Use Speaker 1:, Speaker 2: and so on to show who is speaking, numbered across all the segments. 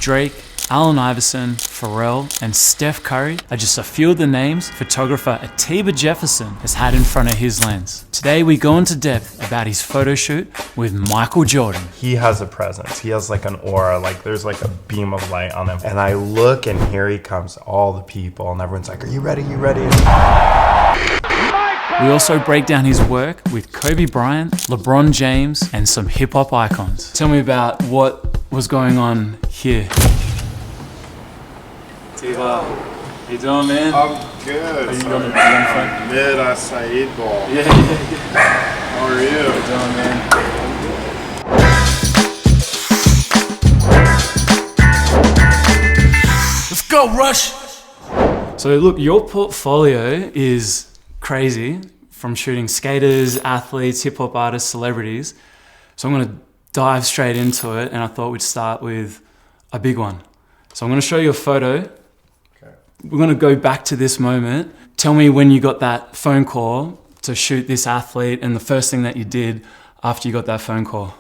Speaker 1: Drake, Allen Iverson, Pharrell, and Steph Curry are just a few of the names photographer Atiba Jefferson has had in front of his lens. Today we go into depth about his photo shoot with Michael Jordan.
Speaker 2: He has a presence. He has like an aura, like there's like a beam of light on him. And I look and here he comes, all the people, and everyone's like, are you ready? You ready?
Speaker 1: We also break down his work with Kobe Bryant, LeBron James, and some hip hop icons. Tell me about what was going on here. Atiba, how you doing, man?
Speaker 3: I'm good.
Speaker 1: Are you on the phone?
Speaker 3: Mid acai ball.
Speaker 1: Yeah.
Speaker 3: How are you?
Speaker 1: How you doing, man? Let's go, Rush! So look, your portfolio is crazy, from shooting skaters, athletes, hip hop artists, celebrities. So I'm gonna dive straight into it, and I thought we'd start with a big one. So I'm gonna show you a photo.
Speaker 2: Okay.
Speaker 1: We're gonna go back to this moment. Tell me when you got that phone call to shoot this athlete and the first thing that you did after you got that phone call.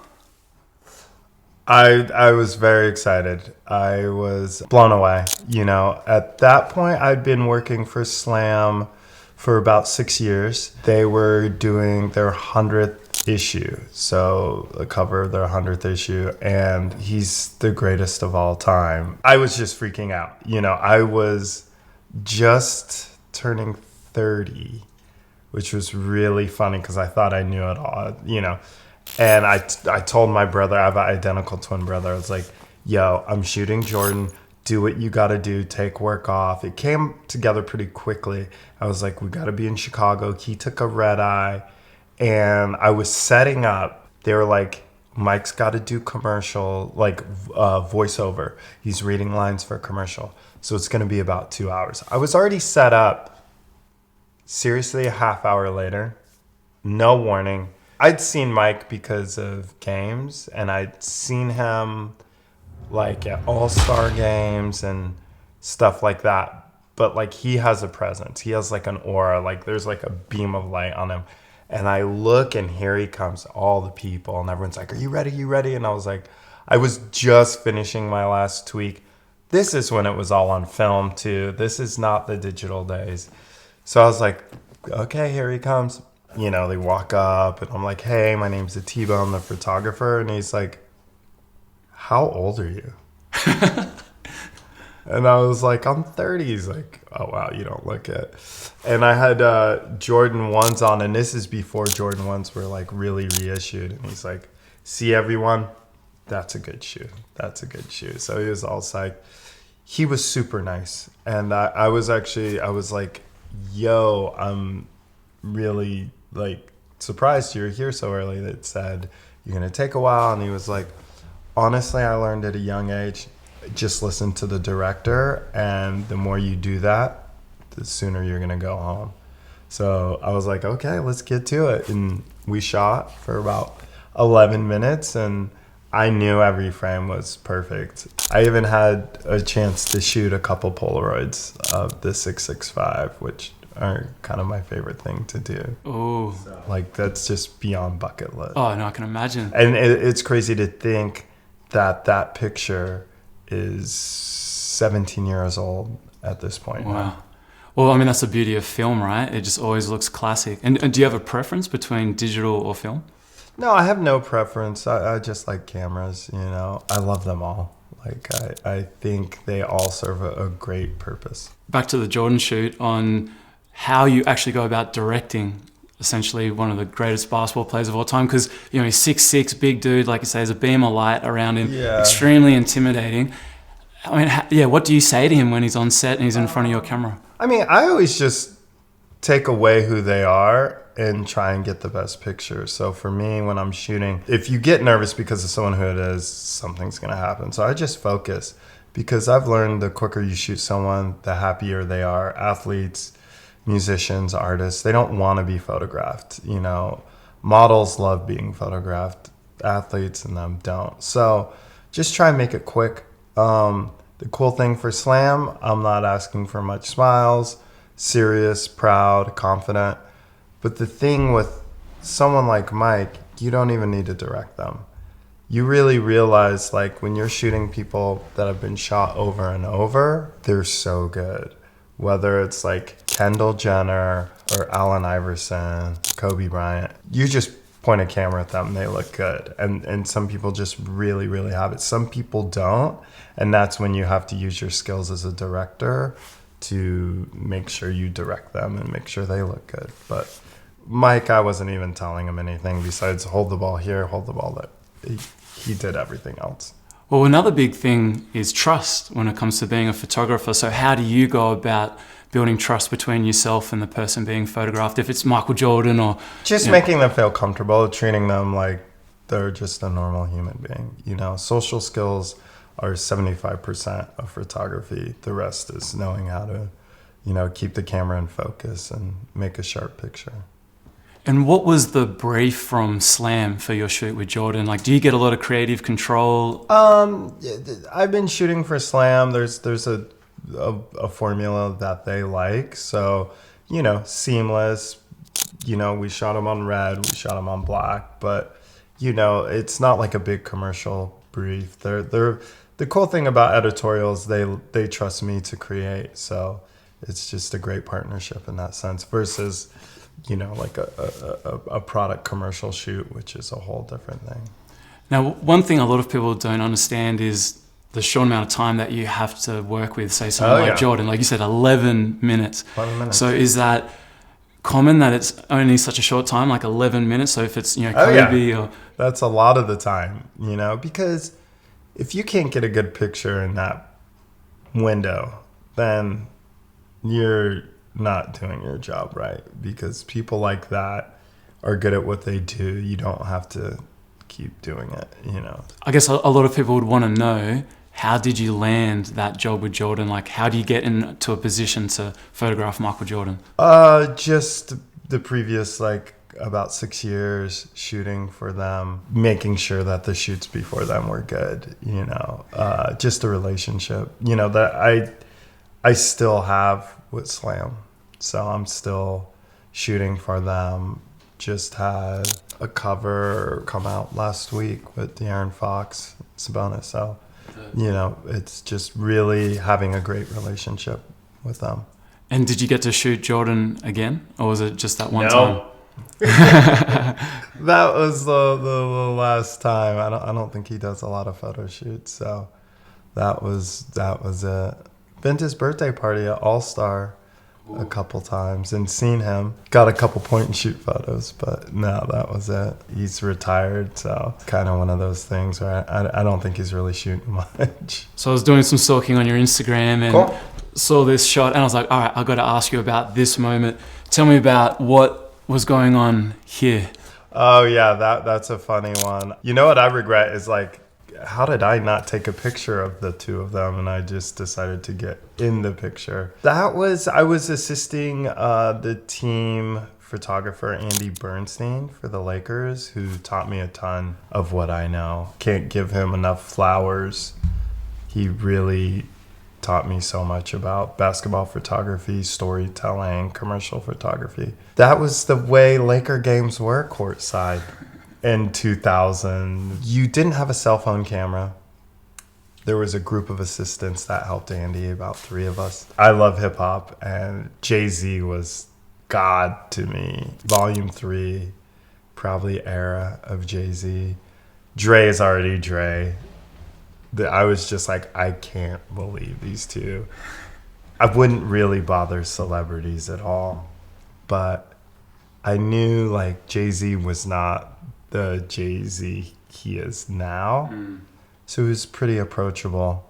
Speaker 2: I was very excited. I was blown away. You know, at that point, I'd been working for Slam for about 6 years. They were doing their 100th issue. So the cover of their 100th issue, and he's the greatest of all time. I was just freaking out. You know, I was just turning 30, which was really funny because I thought I knew it all, you know. And I told my brother, I have an identical twin brother, I was like, yo, I'm shooting Jordan. Do what you got to do. Take work off. It came together pretty quickly. I was like, we got to be in Chicago. He took a red eye. And I was setting up. They were like, Mike's got to do commercial, like voiceover. He's reading lines for a commercial. So it's going to be about 2 hours. I was already set up. Seriously, a half hour later. No warning. I'd seen Mike because of games. And I'd seen him like at all-star games and stuff like that, but like he has a presence, he has like an aura, like there's like a beam of light on him. And I look and here he comes, all the people, and everyone's like, are you ready? You ready? And I was like, I was just finishing my last tweak. This is when it was all on film too. This is not the digital days. So I was like, okay, here he comes. You know, they walk up and I'm like, hey, my name's Atiba, I'm the photographer. And he's like, how old are you? And I was like, I'm 30. He's like, oh, wow, you don't look it. And I had Jordan 1s on, and this is before Jordan 1s were like really reissued. And he's like, see everyone? That's a good shoe. That's a good shoe. So he was all psyched. He was super nice. And I was like, yo, I'm really like surprised you're here so early. That said, you're going to take a while. And he was like, honestly, I learned at a young age, just listen to the director, and the more you do that, the sooner you're gonna go home. So I was like, okay, let's get to it. And we shot for about 11 minutes, and I knew every frame was perfect. I even had a chance to shoot a couple Polaroids of the 665, which are kind of my favorite thing to do.
Speaker 1: Oh,
Speaker 2: like that's just beyond bucket list.
Speaker 1: Oh, no, I can imagine.
Speaker 2: And it's crazy to think that picture is 17 years old at this point.
Speaker 1: Wow.
Speaker 2: Now.
Speaker 1: Well, I mean, that's the beauty of film, right? It just always looks classic. And do you have a preference between digital or film?
Speaker 2: No, I have no preference. I just like cameras, you know. I love them all. Like, I think they all serve a great purpose.
Speaker 1: Back to the Jordan shoot, on how you actually go about directing essentially one of the greatest basketball players of all time, because you know he's 6'6", big dude, like you say, there's a beam of light around him, extremely intimidating. I mean, what do you say to him when he's on set and he's in front of your camera?
Speaker 2: I mean, I always just take away who they are and try and get the best picture. So for me, when I'm shooting, if you get nervous because of someone who it is, something's gonna happen. So I just focus, because I've learned the quicker you shoot someone, the happier they are. Athletes, musicians, artists, they don't want to be photographed. You know, models love being photographed, athletes and them don't. So just try and make it quick. The cool thing for Slam, I'm not asking for much smiles, serious, proud, confident. But the thing with someone like Mike, you don't even need to direct them. you really realize, like, when you're shooting people that have been shot over and over, they're so good. Whether it's like Kendall Jenner or Allen Iverson, Kobe Bryant, you just point a camera at them and they look good. And some people just really, really have it. Some people don't. And that's when you have to use your skills as a director to make sure you direct them and make sure they look good. But Mike, I wasn't even telling him anything besides hold the ball here, hold the ball there. He did everything else.
Speaker 1: Well, another big thing is trust when it comes to being a photographer. So how do you go about building trust between yourself and the person being photographed? If it's Michael Jordan or...
Speaker 2: Just making them feel comfortable, treating them like they're just a normal human being. You know, social skills are 75% of photography. The rest is knowing how to, you know, keep the camera in focus and make a sharp picture.
Speaker 1: And what was the brief from Slam for your shoot with Jordan? Like, do you get a lot of creative control?
Speaker 2: I've been shooting for Slam. There's a formula that they like. So, you know, seamless. You know, we shot them on red, we shot them on black. But, you know, it's not like a big commercial brief. The cool thing about editorials, they trust me to create. So it's just a great partnership in that sense versus, you know, like a product commercial shoot, which is a whole different thing.
Speaker 1: Now, one thing a lot of people don't understand is the short amount of time that you have to work with, say, someone like Jordan. Like you said, 11 minutes.
Speaker 2: 11 minutes.
Speaker 1: So is that common that it's only such a short time, like 11 minutes? So if it's, you know, Kobe or...
Speaker 2: That's a lot of the time, you know, because if you can't get a good picture in that window, then you're not doing your job right, because people like that are good at what they do. You don't have to keep doing it, you know.
Speaker 1: I guess a lot of people would want to know, how did you land that job with Jordan? Like, how do you get into a position to photograph Michael Jordan?
Speaker 2: Just the previous, like, about 6 years shooting for them, making sure that the shoots before them were good, you know. Just a relationship, you know, that I still have with Slam. So I'm still shooting for them. Just had a cover come out last week with De'Aaron Fox, Sabonis. So, you know, it's just really having a great relationship with them.
Speaker 1: And did you get to shoot Jordan again? Or was it just that one time?
Speaker 2: That was the last time. I don't think he does a lot of photo shoots. So that was it. Been to his birthday party at All-Star a couple times and seen him. Got a couple point and shoot photos, but no, that was it. He's retired, so kind of one of those things where I don't think he's really shooting much.
Speaker 1: So I was doing some stalking on your Instagram and saw this shot, and I was like, all right, I've got to ask you about this moment. Tell me about what was going on here.
Speaker 2: Oh yeah, that's a funny one. You know what I regret is, like, how did I not take a picture of the two of them and I just decided to get in the picture? I was assisting the team photographer Andy Bernstein for the Lakers, who taught me a ton of what I know. Can't give him enough flowers. He really taught me so much about basketball photography, storytelling, commercial photography. That was the way Laker games were courtside. In 2000, you didn't have a cell phone camera. There was a group of assistants that helped Andy, about 3 of us. I love hip hop, and Jay-Z was God to me. Volume 3, probably era of Jay-Z. Dre is already Dre. I was just like, I can't believe these two. I wouldn't really bother celebrities at all, but I knew, like, Jay-Z was not the Jay-Z he is now. So he was pretty approachable.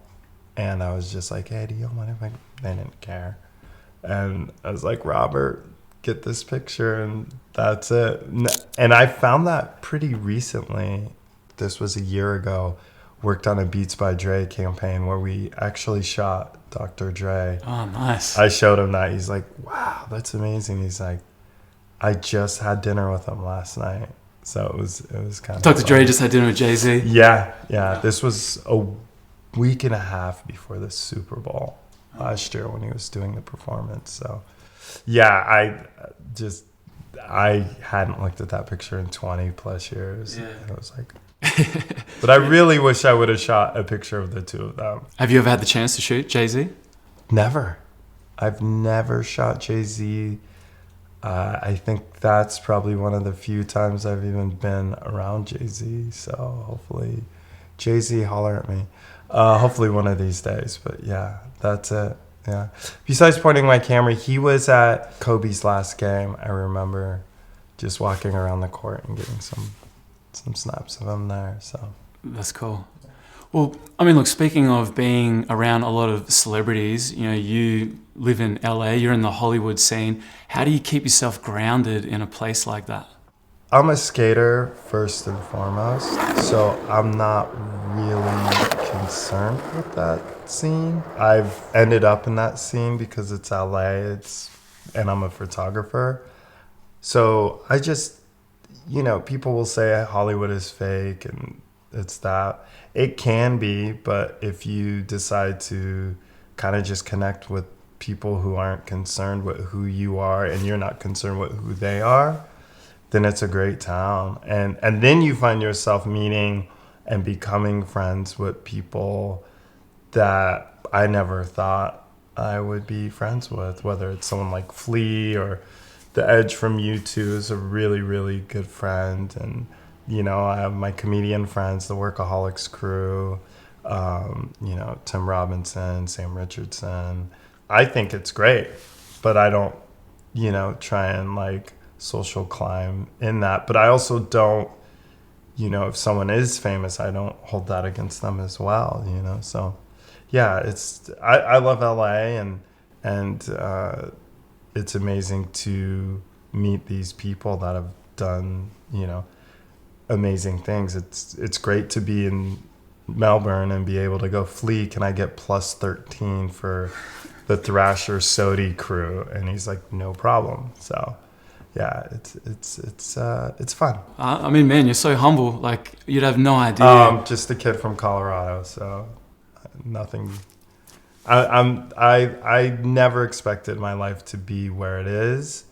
Speaker 2: And I was just like, hey, do you mind if they didn't care. And I was like, Robert, get this picture, and that's it. And I found that pretty recently. This was a year ago. Worked on a Beats by Dre campaign where we actually shot Dr. Dre.
Speaker 1: Oh, nice.
Speaker 2: I showed him that. He's like, wow, that's amazing. He's like, I just had dinner with him last night. So it was kind of
Speaker 1: Dr. Dre just had dinner with Jay-Z?
Speaker 2: Yeah. This was a week and a half before the Super Bowl last year when he was doing the performance. So, yeah, I hadn't looked at that picture in 20 plus years.
Speaker 1: Yeah.
Speaker 2: And it was like... But I really wish I would have shot a picture of the two of them.
Speaker 1: Have you ever had the chance to shoot Jay-Z?
Speaker 2: Never. I've never shot Jay-Z. I think that's probably one of the few times I've even been around Jay-Z. So hopefully, Jay-Z, holler at me. Hopefully one of these days. But yeah, that's it. Yeah. Besides pointing my camera, he was at Kobe's last game. I remember just walking around the court and getting some snaps of him there. So
Speaker 1: that's cool. Well, I mean, look, speaking of being around a lot of celebrities, you know, you live in LA, you're in the Hollywood scene. How do you keep yourself grounded in a place like that?
Speaker 2: I'm a skater first and foremost, so I'm not really concerned with that scene. I've ended up in that scene because it's LA, and I'm a photographer. So I just, you know, people will say Hollywood is fake and it's that. It can be, but if you decide to kind of just connect with people who aren't concerned with who you are and you're not concerned with who they are, then it's a great town. And then you find yourself meeting and becoming friends with people that I never thought I would be friends with, whether it's someone like Flea or The Edge from U2 is a really, really good friend. And you know, I have my comedian friends, the Workaholics crew, you know, Tim Robinson, Sam Richardson. I think it's great, but I don't, you know, try and like social climb in that. But I also don't, you know, if someone is famous, I don't hold that against them as well, you know. So, yeah, I love LA and it's amazing to meet these people that have done, you know, amazing things. It's great to be in Melbourne and be able to go, Flea, can I get plus 13 for the Thrasher Sodi crew? And he's like, no problem. So yeah, it's fun.
Speaker 1: I mean, man, you're so humble. Like, you'd have no idea.
Speaker 2: Just a kid from Colorado, so nothing. I never expected my life to be where it is,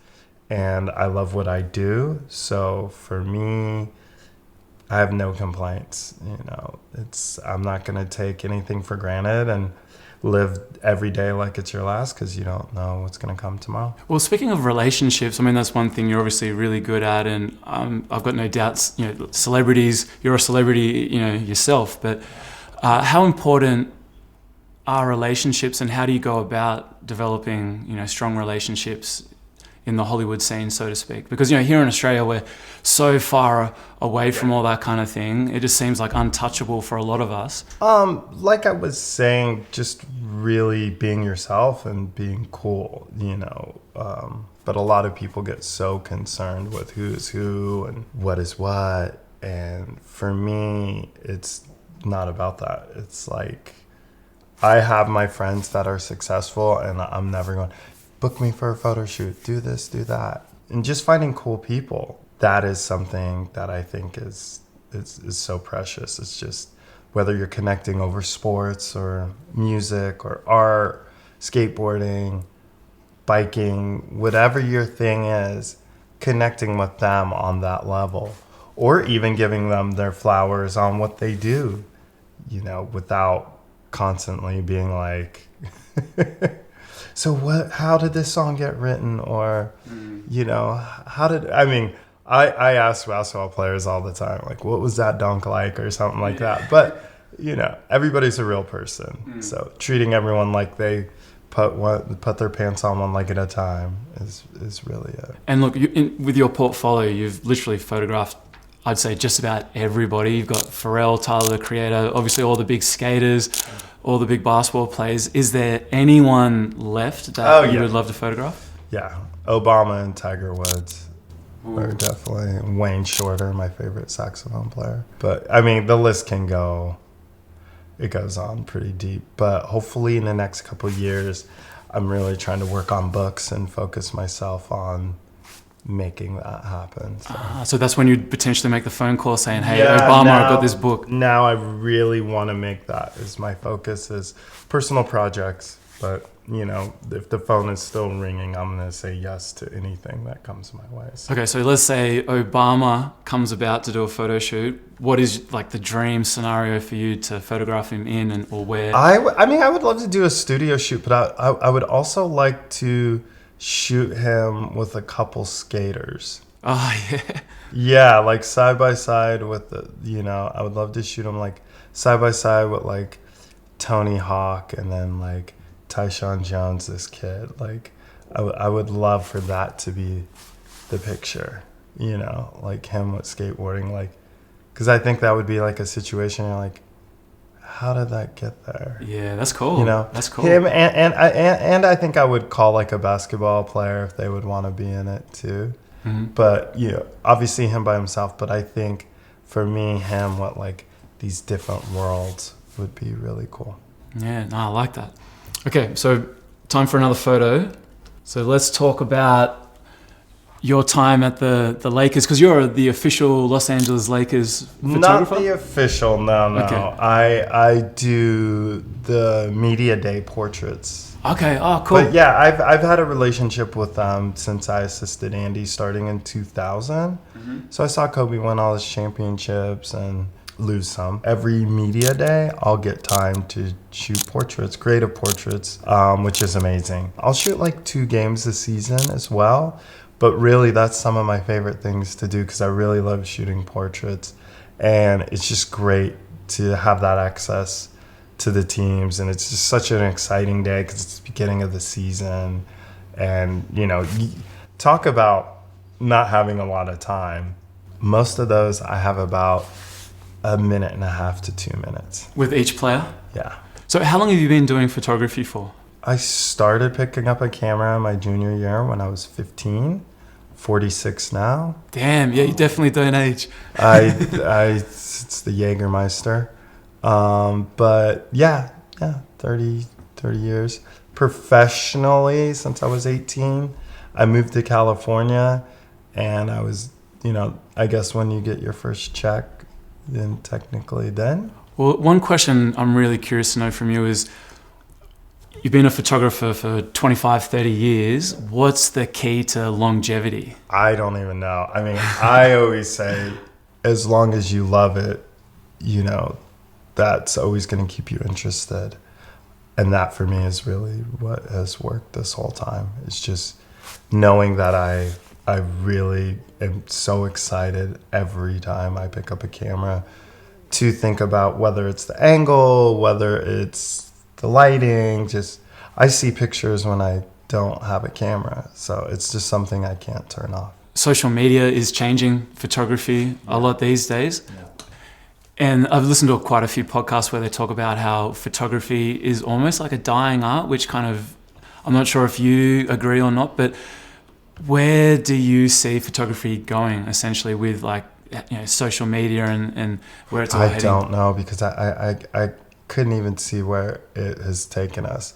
Speaker 2: and I love what I do. So for me, I have no complaints. You know, I'm not gonna take anything for granted and live every day like it's your last, because you don't know what's gonna come tomorrow.
Speaker 1: Well, speaking of relationships, I mean, that's one thing you're obviously really good at, and I've got no doubts. You know, celebrities, you're a celebrity, you know, yourself. But how important are relationships, and how do you go about developing, you know, strong relationships in the Hollywood scene, so to speak? Because, you know, here in Australia, we're so far away from all that kind of thing. It just seems like untouchable for a lot of us.
Speaker 2: Like I was saying, just really being yourself and being cool, you know. But a lot of people get so concerned with who's who and what is what. And for me, it's not about that. It's like, I have my friends that are successful, and I'm never going, book me for a photo shoot, do this, do that. And just finding cool people, that is something that I think is so precious. It's just, whether you're connecting over sports or music or art, skateboarding, biking, whatever your thing is, connecting with them on that level, or even giving them their flowers on what they do, you know, without constantly being like, so how did this song get written? Or, you know, I ask basketball players all the time, like, what was that dunk like, or something like that. But, you know, everybody's a real person. So treating everyone like they put their pants on one leg at a time is really it.
Speaker 1: And look, with your portfolio, you've literally photographed, I'd say, just about everybody. You've got Pharrell, Tyler, the Creator, obviously all the big skaters, all the big basketball players. Is there anyone left that you would love to photograph?
Speaker 2: Yeah, Obama and Tiger Woods are definitely. Wayne Shorter, my favorite saxophone player. But I mean, the list can go. It goes on pretty deep. But hopefully, in the next couple of years, I'm really trying to work on books and focus myself on making that happen.
Speaker 1: So that's when you'd potentially make the phone call saying, hey, Obama, I've got this book.
Speaker 2: Now I really want to make that as my focus, is personal projects, But, you know, if the phone is still ringing, I'm going to say yes to anything that comes my way. So.
Speaker 1: Okay, so let's say Obama comes about to do a photo shoot. What is like the dream scenario for you to photograph him in and or where?
Speaker 2: I mean, I would love to do a studio shoot, but I would also like to shoot him with a couple skaters.
Speaker 1: Oh, yeah.
Speaker 2: Yeah, like side by side with the, you know, I would love to shoot him like side by side with like Tony Hawk and then like Tyshawn Jones, this kid. Like, I would love for that to be the picture, you know, like him with skateboarding, like, because I think that would be like a situation you're like, how did that get there?
Speaker 1: Yeah, that's cool.
Speaker 2: You know,
Speaker 1: that's cool.
Speaker 2: Him and I think I would call like a basketball player if they would want to be in it too.
Speaker 1: Mm-hmm.
Speaker 2: But you know, obviously him by himself. But I think for me, him with like these different worlds would be really cool.
Speaker 1: Yeah, no, I like that. Okay, so time for another photo. So let's talk about your time at the Lakers, because you're the official Los Angeles Lakers photographer?
Speaker 2: Not the official, no.
Speaker 1: Okay.
Speaker 2: I do the media day portraits.
Speaker 1: Okay, oh, cool.
Speaker 2: But yeah, I've had a relationship with them since I assisted Andy starting in 2000.
Speaker 1: Mm-hmm.
Speaker 2: So I saw Kobe win all his championships and lose some. Every media day, I'll get time to shoot portraits, creative portraits, which is amazing. I'll shoot like 2 games a season as well. But really, that's some of my favorite things to do because I really love shooting portraits. And it's just great to have that access to the teams. And it's just such an exciting day because it's the beginning of the season. And, you know, talk about not having a lot of time. Most of those, I have about 1.5 minutes to 2 minutes.
Speaker 1: With each player?
Speaker 2: Yeah.
Speaker 1: So how long have you been doing photography for?
Speaker 2: I started picking up a camera my junior year when I was 15. 46 now.
Speaker 1: Damn, yeah, you definitely don't age.
Speaker 2: It's the Jägermeister. But yeah, 30 years. Professionally, since I was 18, I moved to California, and I was, you know, I guess when you get your first check, then technically then.
Speaker 1: Well, one question I'm really curious to know from you is, you've been a photographer for 25, 30 years. What's the key to longevity?
Speaker 2: I don't even know. I mean, I always say, as long as you love it, you know, that's always going to keep you interested. And that for me is really what has worked this whole time. It's just knowing that I really am so excited every time I pick up a camera to think about whether it's the angle, whether it's the lighting. Just I see pictures when I don't have a camera, so it's just something I can't turn off.
Speaker 1: Social media is changing photography a lot these days.
Speaker 2: Yeah.
Speaker 1: And I've listened to quite a few podcasts where they talk about how photography is almost like a dying art, which kind of, I'm not sure if you agree or not, but where do you see photography going essentially with like, you know, social media and where it's all heading?
Speaker 2: I don't know, because I couldn't even see where it has taken us.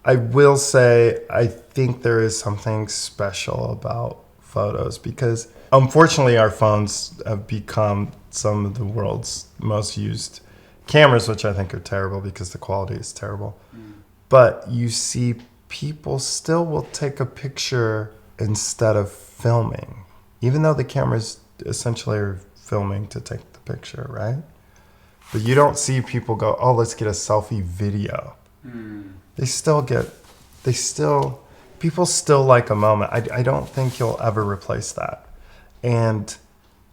Speaker 2: I will say I think there is something special about photos because unfortunately our phones have become some of the world's most used cameras, which I think are terrible because the quality is terrible. But you see people still will take a picture instead of filming, even though the cameras essentially are filming to take the picture, right? But you don't see people go, oh, let's get a selfie video. People still like a moment. I don't think you'll ever replace that. And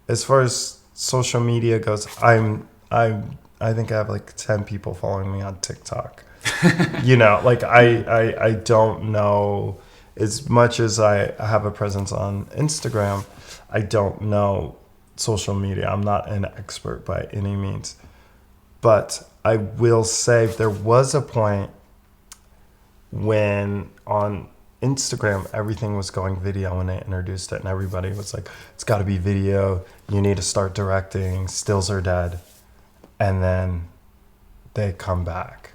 Speaker 2: as far as social media goes, I think I have like 10 people following me on TikTok. You know, like I don't know, as much as I have a presence on Instagram, I don't know social media. I'm not an expert by any means. But I will say there was a point when on Instagram everything was going video when they introduced it, and everybody was like, it's got to be video, you need to start directing, stills are dead. And then they come back.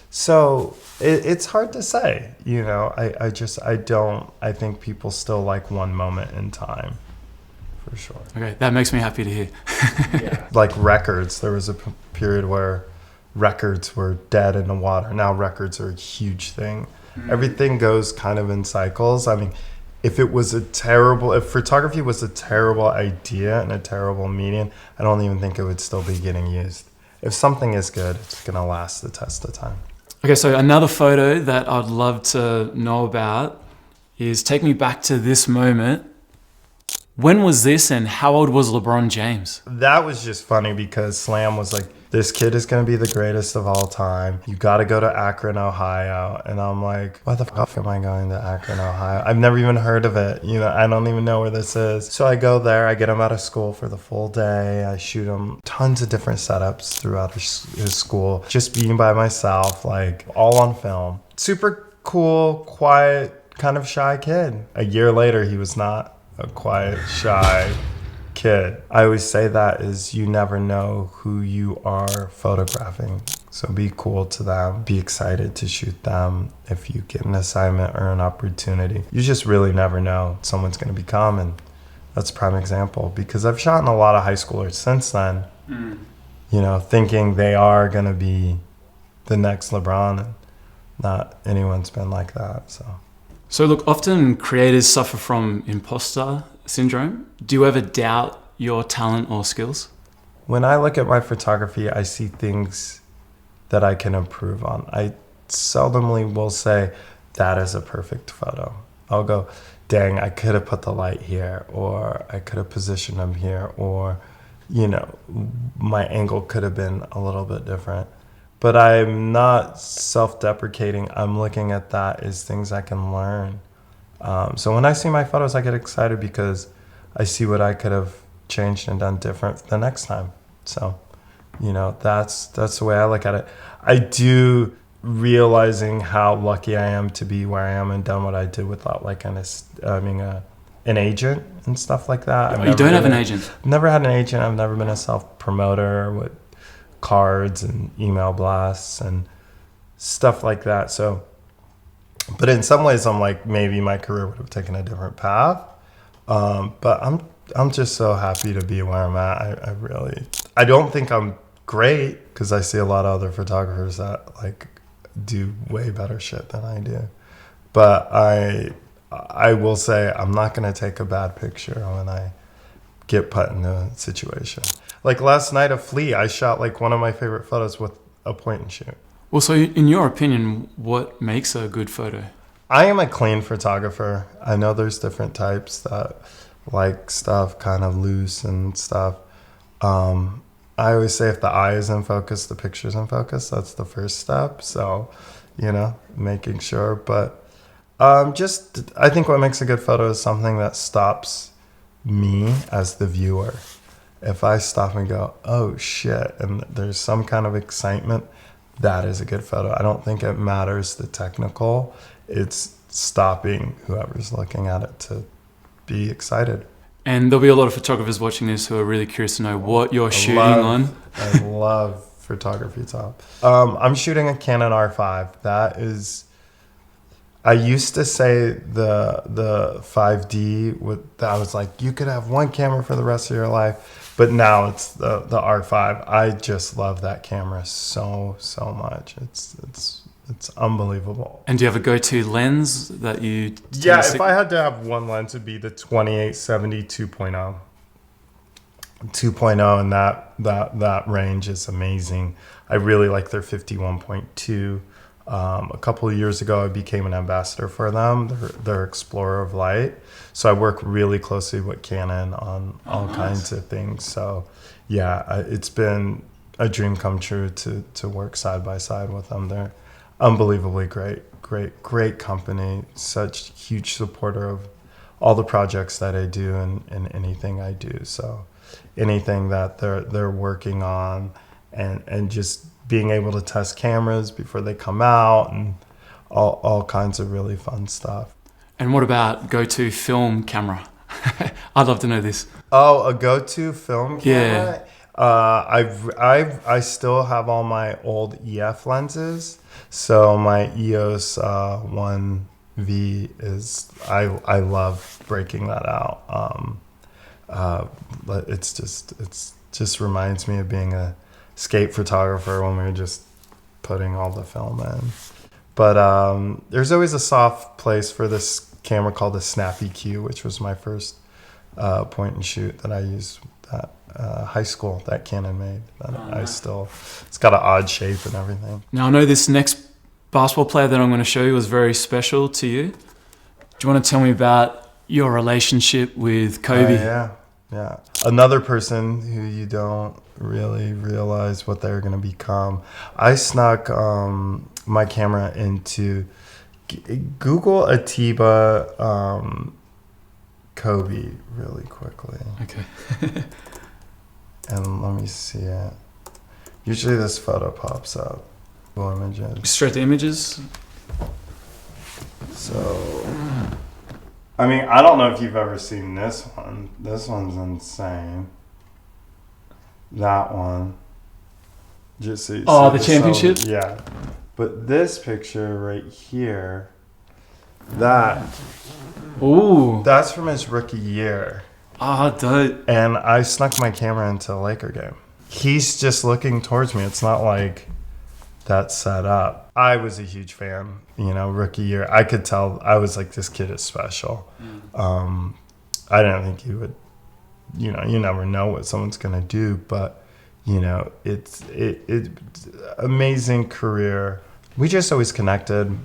Speaker 2: So it's hard to say, you know. I think people still like one moment in time, for sure.
Speaker 1: Okay, that makes me happy to hear.
Speaker 2: Yeah. Like records, there was a period where records were dead in the water. Now records are a huge thing. Everything goes kind of in cycles. I mean, if photography was a terrible idea and a terrible medium, I don't even think it would still be getting used. If something is good, it's going to last the test of time.
Speaker 1: Okay, so another photo that I'd love to know about is take me back to this moment. When was this and how old was LeBron James?
Speaker 2: That was just funny because Slam was like, this kid is going to be the greatest of all time. You got to go to Akron, Ohio. And I'm like, why the fuck am I going to Akron, Ohio? I've never even heard of it. You know, I don't even know where this is. So I go there. I get him out of school for the full day. I shoot him tons of different setups throughout his school. Just being by myself, like all on film. Super cool, quiet, kind of shy kid. A year later, he was not a quiet, shy kid. I always say that is you never know who you are photographing. So be cool to them. Be excited to shoot them if you get an assignment or an opportunity. You just really never know what someone's going to become. And that's a prime example because I've shot in a lot of high schoolers since then, you know, thinking they are going to be the next LeBron. And not anyone's been like that,
Speaker 1: So look, often creators suffer from imposter syndrome. Do you ever doubt your talent or skills?
Speaker 2: When I look at my photography, I see things that I can improve on. I seldomly will say, that is a perfect photo. I'll go, dang, I could have put the light here, or I could have positioned them here, or, you know, my angle could have been a little bit different. But I'm not self-deprecating. I'm looking at that as things I can learn. So when I see my photos, I get excited because I see what I could have changed and done different the next time. So, you know, that's the way I look at it. I do realizing how lucky I am to be where I am and done what I did without like an agent and stuff like that.
Speaker 1: You don't have an agent?
Speaker 2: I've never had an agent. I've never been a self-promoter with cards and email blasts and stuff like that. So, but in some ways, I'm like, maybe my career would have taken a different path. But I'm just so happy to be where I'm at. I don't think I'm great because I see a lot of other photographers that like do way better shit than I do. But I will say I'm not going to take a bad picture when I get put in a situation. Like last night at Flea, I shot like one of my favorite photos with a point and shoot.
Speaker 1: Well, so in your opinion, what makes a good photo?
Speaker 2: I am a clean photographer. I know there's different types that like stuff kind of loose and stuff. I always say if the eye is in focus, the picture's in focus. That's the first step. So, you know, making sure. But I think what makes a good photo is something that stops me as the viewer. If I stop and go, oh shit, and there's some kind of excitement, that is a good photo. I don't think it matters the technical. It's stopping whoever's looking at it to be excited.
Speaker 1: And there'll be a lot of photographers watching this who are really curious to know what you're shooting on.
Speaker 2: I love photography, Tom. I'm shooting a Canon R5. That is, I used to say the 5D, I was like, you could have one camera for the rest of your life. But now it's the R5. I just love that camera so much. It's unbelievable.
Speaker 1: And do you have a go-to lens that you...
Speaker 2: Yeah, if I had to have one lens, it'd be the 2870 2.0. 2.0, and that range is amazing. I really like their 51.2. A couple of years ago, I became an ambassador for them, their Explorer of Light. So I work really closely with Canon on all kinds of things. So yeah, it's been a dream come true to work side by side with them. They're unbelievably great company, such huge supporter of all the projects that I do and anything I do. So anything that they're working on and just being able to test cameras before they come out and all kinds of really fun stuff.
Speaker 1: And what about go-to film camera? I'd love to know this.
Speaker 2: Oh, a go-to film camera?
Speaker 1: Yeah.
Speaker 2: I still have all my old EF lenses. So my EOS 1V is, I love breaking that out. It just reminds me of being a skate photographer when we were just putting all the film in. But there's always a soft place for this camera called the Snappy Q, which was my first point and shoot that I used at high school that Canon made. It's got an odd shape and everything.
Speaker 1: Now I know this next basketball player that I'm going to show you was very special to you. Do you want to tell me about your relationship with Kobe?
Speaker 2: Yeah. Another person who you don't really realize what they're going to become. I snuck my camera into Google Atiba Kobe really quickly.
Speaker 1: Okay.
Speaker 2: And let me see it. Usually this photo pops up. Images.
Speaker 1: Straight to images.
Speaker 2: So, I mean, I don't know if you've ever seen this one. This one's insane. That one. Just see.
Speaker 1: The championship?
Speaker 2: Yeah. But this picture right here, that's from his rookie year.
Speaker 1: Dope.
Speaker 2: And I snuck my camera into a Laker game. He's just looking towards me. It's not like that's set up. I was a huge fan, rookie year. I could tell. I was like, this kid is special. I didn't think he would, you never know what someone's going to do, but, it's amazing career. We just always connected,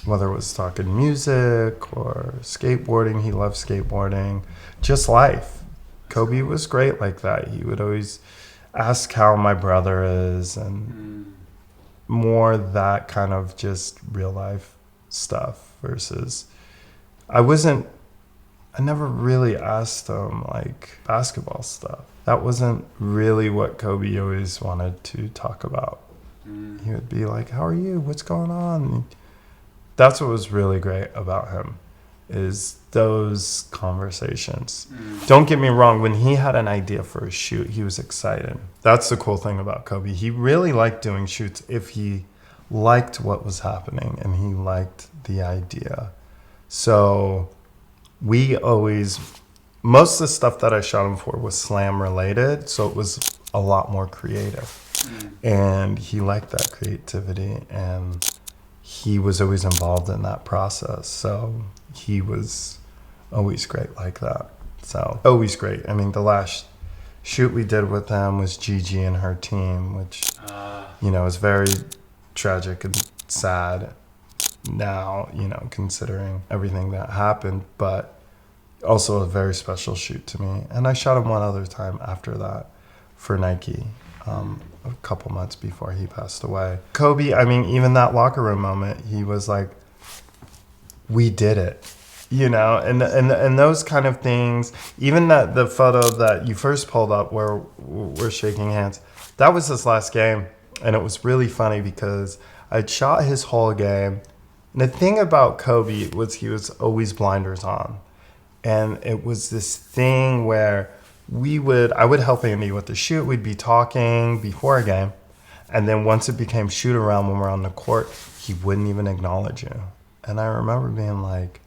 Speaker 2: whether it was talking music or skateboarding. He loved skateboarding, just life. Kobe was great like that. He would always ask how my brother is and more that kind of just real life stuff versus I never really asked him like basketball stuff. That wasn't really what Kobe always wanted to talk about. He would be like, how are you? What's going on? That's what was really great about him is those conversations. Don't get me wrong. When he had an idea for a shoot, he was excited. That's the cool thing about Kobe. He really liked doing shoots if he liked what was happening and he liked the idea. So most of the stuff that I shot him for was slam related. So it was a lot more creative. And he liked that creativity and he was always involved in that process. So he was always great like that. So always great. I mean, the last shoot we did with them was Gigi and her team, which, is very tragic and sad now, considering everything that happened, but also a very special shoot to me. And I shot him one other time after that for Nike. A couple months before he passed away. Kobe, I mean, even that locker room moment, he was like, we did it, and those kind of things. Even the photo that you first pulled up where we're shaking hands, that was his last game. And it was really funny because I'd shot his whole game. And the thing about Kobe was he was always blinders on. And it was this thing where I would help Andy with the shoot. We'd be talking before a game. And then once it became shoot around when we're on the court, he wouldn't even acknowledge you. And I remember being like,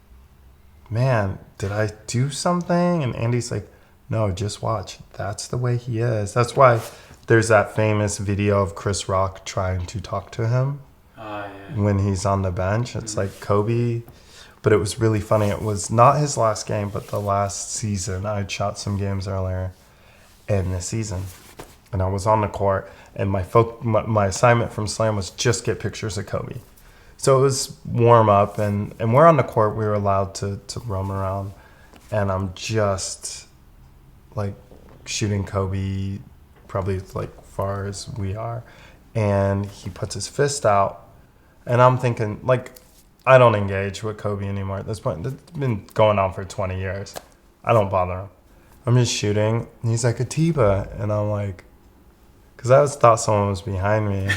Speaker 2: man, did I do something? And Andy's like, no, just watch. That's the way he is. That's why there's that famous video of Chris Rock trying to talk to him when he's on the bench. It's like Kobe. But it was really funny. It was not his last game, but the last season. I'd shot some games earlier in the season. And I was on the court. And my assignment from Slam was just get pictures of Kobe. So it was warm up. And we're on the court. We were allowed to roam around. And I'm just like shooting Kobe probably like far as we are. And he puts his fist out. And I'm thinking like, I don't engage with Kobe anymore at this point. It's been going on for 20 years. I don't bother him. I'm just shooting. And he's like, Atiba. And I'm like, because I thought someone was behind me.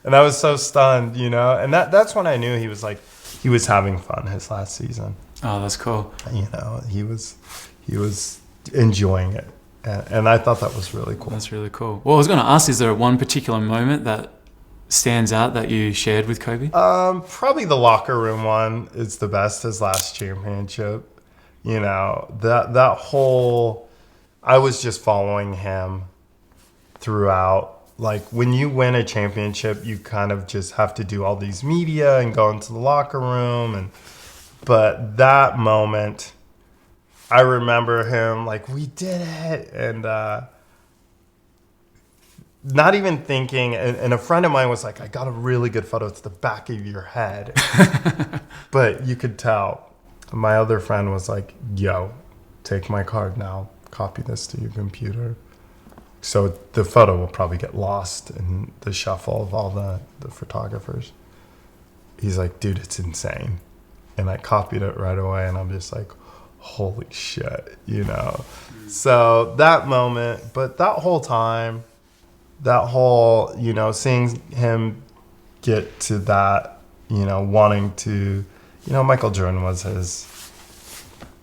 Speaker 2: And I was so stunned, And that's when I knew he was having fun his last season.
Speaker 1: Oh, that's cool.
Speaker 2: He was enjoying it. And I thought that was really cool.
Speaker 1: That's really cool. Well, I was going to ask, is there one particular moment that stands out that you shared with Kobe?
Speaker 2: Probably the locker room one is the best, his last championship. That whole, I was just following him throughout like when you win a championship, you kind of just have to do all these media and go into the locker room. But that moment, I remember him like, we did it. And not even thinking. And a friend of mine was like, I got a really good photo. It's the back of your head. But you could tell. My other friend was like, yo, take my card now. Copy this to your computer. So the photo will probably get lost in the shuffle of all the photographers. He's like, dude, it's insane. And I copied it right away, and I'm just like, holy shit, you know? So that moment, but that whole time, that whole, you know, seeing him get to that, you know, wanting to, you know, Michael Jordan was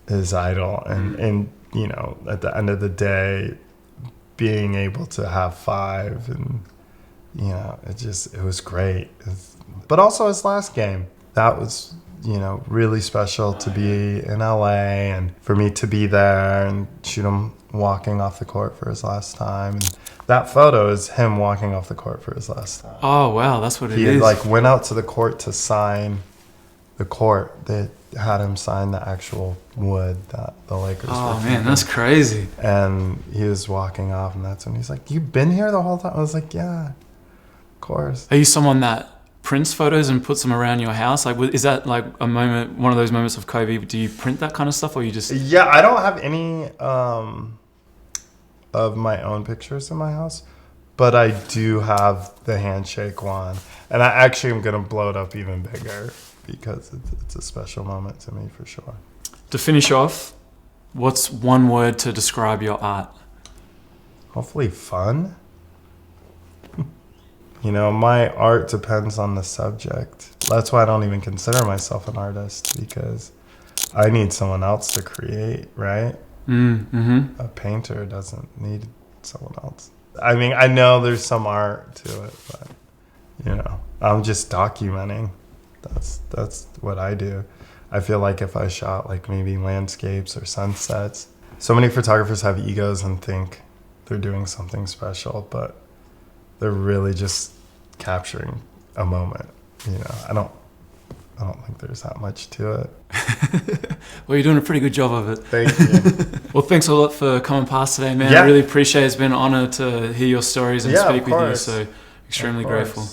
Speaker 2: his idol. And, you know, at the end of the day, being able to have 5 and, you know, it was great. But also his last game, that was, you know, really special to be in LA and for me to be there and shoot him walking off the court for his last time. And that photo is him walking off the court for his last time.
Speaker 1: Oh, wow. That's what it is.
Speaker 2: He like went out to the court to sign the court. They had him sign the actual wood that the Lakers were
Speaker 1: man,
Speaker 2: keeping.
Speaker 1: that's crazy.
Speaker 2: And he was walking off, and that's when he's like, "You've been here the whole time?" I was like, "Yeah, of course."
Speaker 1: Are you someone that prints photos and puts them around your house? Like, is that like a moment, one of those moments of Kobe? Do you print that kind of stuff, or you just?
Speaker 2: Yeah, I don't have any of my own pictures in my house, but I do have the handshake one, and I actually am gonna blow it up even bigger because it's a special moment to me for sure.
Speaker 1: To finish off, what's one word to describe your art?
Speaker 2: Hopefully fun. You know, my art depends on the subject. That's why I don't even consider myself an artist, because I need someone else to create, right?
Speaker 1: Mm-hmm.
Speaker 2: A painter doesn't need someone else. I mean, I know there's some art to it, but, you know, I'm just documenting. That's what I do. I feel like if I shot like maybe landscapes or sunsets, so many photographers have egos and think they're doing something special, but they're really just capturing a moment. You know, I don't think there's that much to it.
Speaker 1: Well, you're doing a pretty good job of it.
Speaker 2: Thank you.
Speaker 1: Well, thanks a lot for coming past today, man.
Speaker 2: Yeah.
Speaker 1: I really appreciate it. It's been an honor to hear your stories and speak with you. So extremely grateful.